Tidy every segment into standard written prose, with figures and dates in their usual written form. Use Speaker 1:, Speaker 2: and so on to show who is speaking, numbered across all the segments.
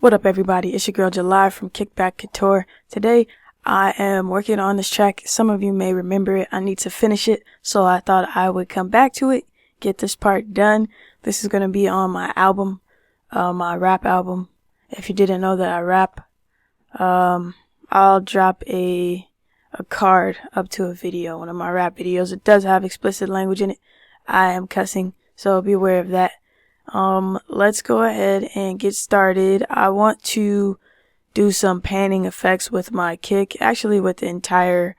Speaker 1: What up, everybody? It's your girl July from Kickback Couture. Today I am working on this track. Some of you may remember it. I need to finish it, so I thought I would come back to it, get this part done. This is going to be on my album, my rap album. If you didn't know that I rap, I'll drop a card up to a video, one of my rap videos. It does have explicit language in it. I am cussing, so be aware of that. Let's go ahead and get started. I want to do some panning effects with my kick, actually with the entire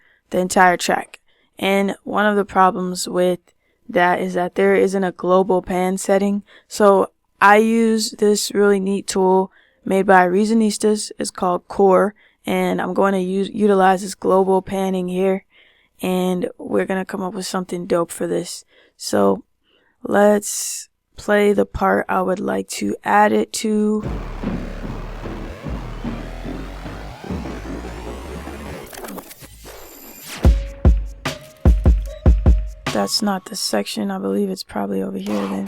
Speaker 1: track. And one of the problems with that is that there isn't a global pan setting. So I use this really neat tool made by Reasonistas. It's called Core, and I'm going to utilize this global panning here, and we're going to come up with something dope for this. So let's play the part I would like to add it to. That's not the section. I believe it's probably over here then.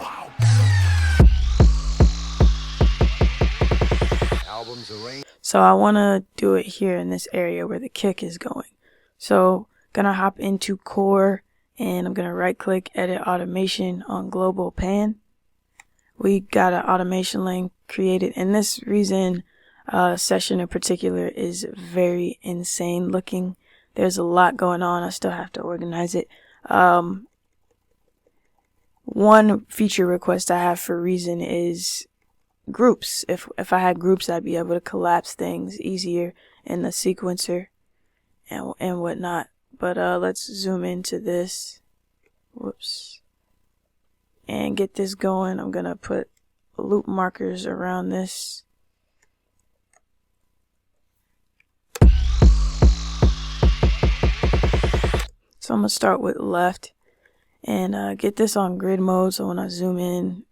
Speaker 1: So I want to do it here in this area where the kick is going. So gonna hop into Core, and I'm gonna right click, edit automation on global pan. We got an automation lane created, and this reason session in particular is very insane looking. There's a lot going on. I still have to organize it. One feature request I have for Reason is groups. If I had groups, I'd be able to collapse things easier in the sequencer and whatnot. But let's zoom into this. Whoops. And get this going. I'm gonna put loop markers around this. So I'm gonna start with left and get this on grid mode, so when I zoom in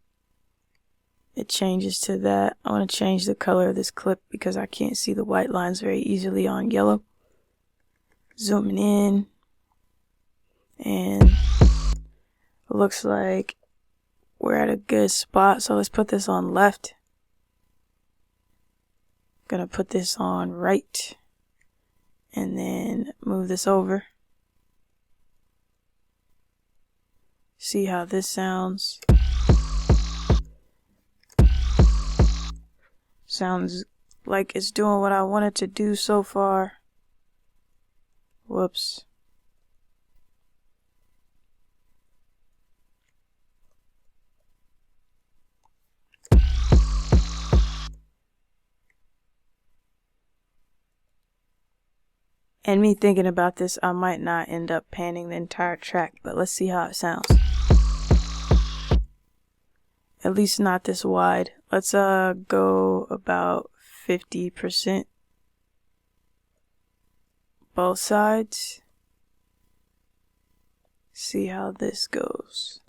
Speaker 1: it changes to that. I want to change the color of this clip because I can't see the white lines very easily on yellow. Zooming in, and it looks like we're at a good spot, so let's put this on left. Gonna put this on right, and then move this over. See how this sounds. Sounds like it's doing what I want it to do so far. Whoops. And me thinking about this, I might not end up panning the entire track, but let's see how it sounds. At least not this wide. Let's go about 50% both sides. See how this goes.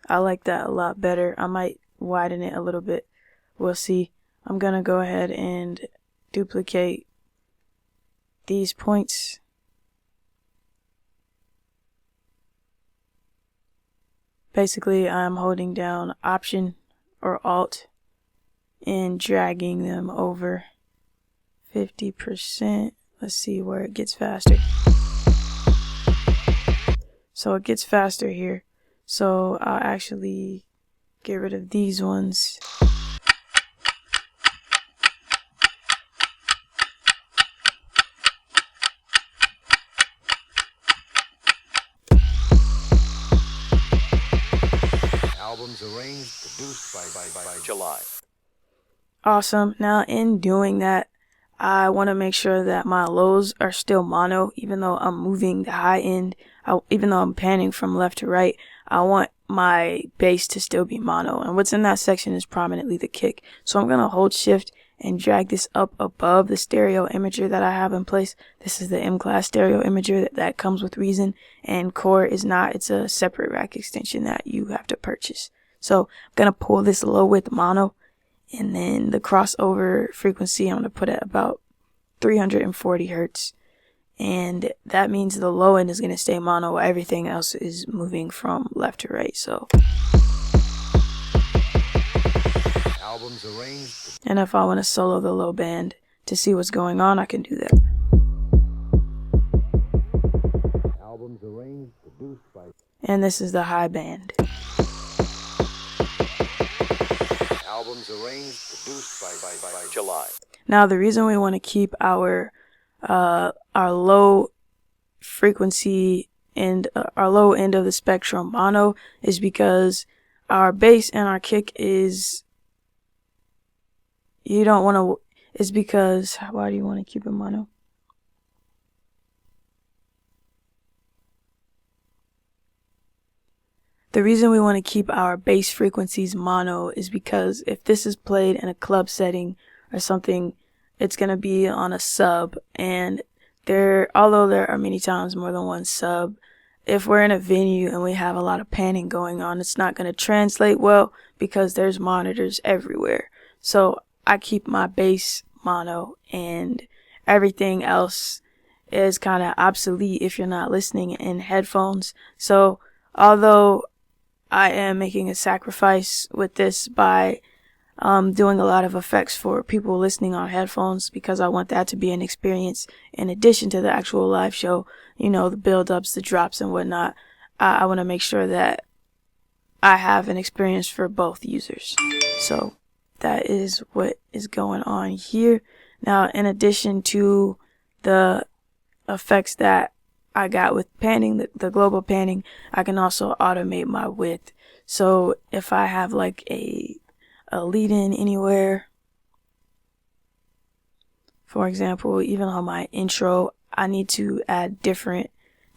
Speaker 1: I like that a lot better. I might widen it a little bit. We'll see. I'm gonna go ahead and duplicate these points. Basically, I'm holding down Option or Alt and dragging them over 50%. Let's see where it gets faster. So it gets faster here. So I'll actually get rid of these ones.
Speaker 2: Arranged, produced by July.
Speaker 1: Awesome. Now in doing that, I want to make sure that my lows are still mono, even though I'm moving the high end. Even though I'm panning from left to right, I want my bass to still be mono. And what's in that section is prominently the kick. So I'm going to hold shift and drag this up above the stereo imager that I have in place. This is the M-Class stereo imager that comes with Reason, and Core is not. It's a separate rack extension that you have to purchase. So I'm gonna pull this low width mono, and then the crossover frequency I'm gonna put at about 340 hertz, and that means the low end is gonna stay mono while everything else is moving from left to right. So
Speaker 2: Albums arranged.
Speaker 1: And if I want to solo the low band to see what's going on, I can do that.
Speaker 2: Albums arranged, produced by.
Speaker 1: And this is the high band.
Speaker 2: Albums arranged, produced by July.
Speaker 1: Now the reason we want to keep our low frequency and our low end of the spectrum mono is because our bass and our kick is, you don't want to, it's because, why do you want to keep it mono? The reason we want to keep our bass frequencies mono is because if this is played in a club setting or something, it's going to be on a sub, and although there are many times more than one sub, if we're in a venue and we have a lot of panning going on, it's not going to translate well because there's monitors everywhere. So I keep my bass mono, and everything else is kind of obsolete if you're not listening in headphones. So although I am making a sacrifice with this by doing a lot of effects for people listening on headphones, because I want that to be an experience in addition to the actual live show, you know, the build-ups, the drops and whatnot. I want to make sure that I have an experience for both users. So that is what is going on here. Now, in addition to the effects that I got with panning, the global panning, I can also automate my width. So if I have like a lead in anywhere, for example, even on my intro, I need to add different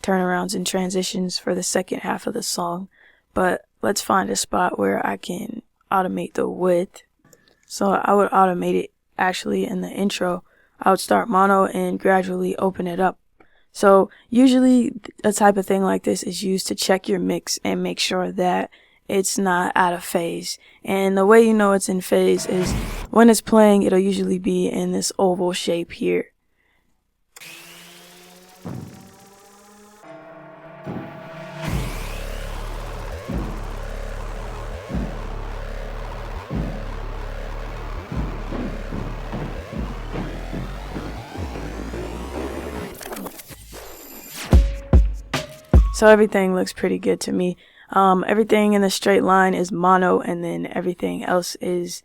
Speaker 1: turnarounds and transitions for the second half of the song. But let's find a spot where I can automate the width. So I would automate it actually in the intro. I would start mono and gradually open it up. So usually a type of thing like this is used to check your mix and make sure that it's not out of phase. And the way you know it's in phase is when it's playing, it'll usually be in this oval shape here. So everything looks pretty good to me. Everything in the straight line is mono, and then everything else it's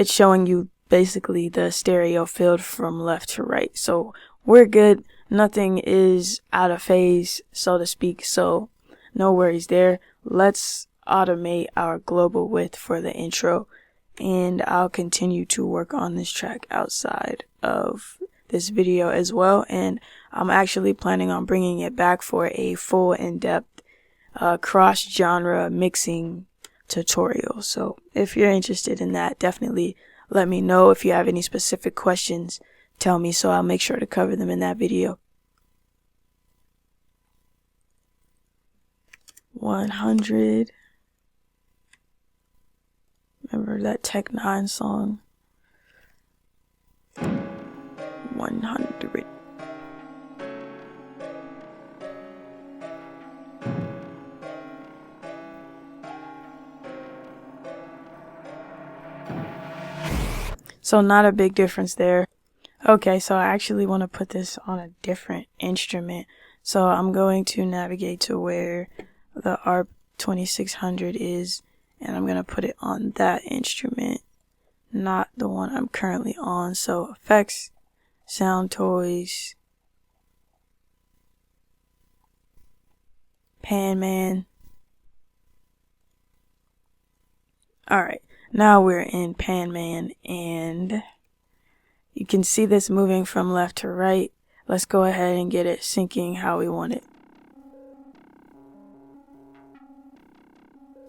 Speaker 1: showing you basically the stereo field from left to right. So we're good. Nothing is out of phase, so to speak. So no worries there. Let's automate our global width for the intro, and I'll continue to work on this track outside of this video as well. And I'm actually planning on bringing it back for a full in-depth cross-genre mixing tutorial. So if you're interested in that, definitely let me know. If you have any specific questions, tell me, so I'll make sure to cover them in that video. 100. Remember that Tech 9 song? 100. So not a big difference there. Okay, so I actually want to put this on a different instrument. So I'm going to navigate to where the ARP 2600 is, and I'm going to put it on that instrument, not the one I'm currently on. So effects, sound toys, Panman. Alright, now we're in Panman, and you can see this moving from left to right. Let's go ahead and get it syncing how we want it.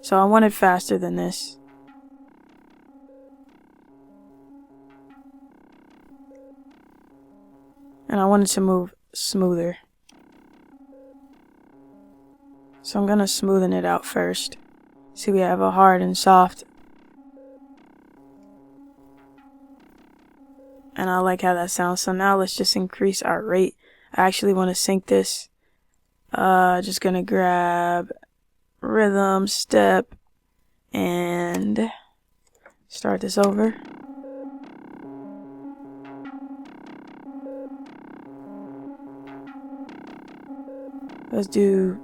Speaker 1: So I want it faster than this. And I want it to move smoother. So I'm gonna smoothen it out first. See, we have a hard and soft. And I like how that sounds. So now let's just increase our rate. I actually want to sync this. Just gonna grab rhythm, step, and Start this over. Let's do,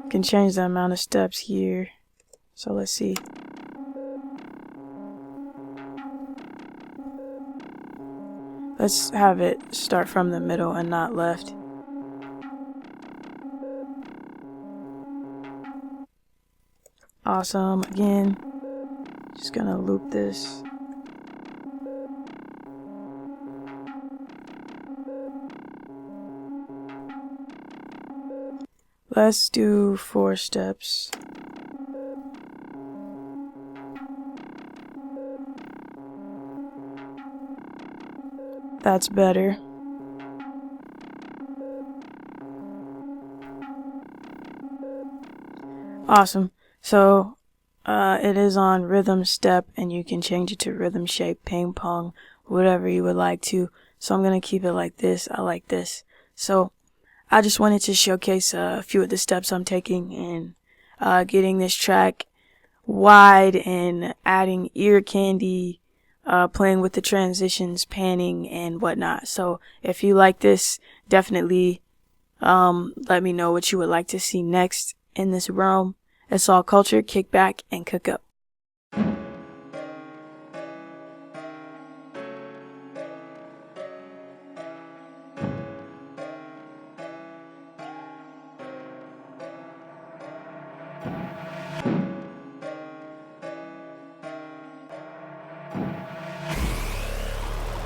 Speaker 1: can change the amount of steps here. So let's see. Let's have it start from the middle and not left. Awesome. Again, just gonna loop this. Let's do 4 steps. That's better. Awesome. So it is on rhythm step, and you can change it to rhythm shape, ping pong, whatever you would like to. So I'm going to keep it like this. I like this. So I just wanted to showcase a few of the steps I'm taking in getting this track wide and adding ear candy, playing with the transitions, panning, and whatnot. So if you like this, definitely let me know what you would like to see next in this realm. It's all Culture, Kickback, and Cook Up.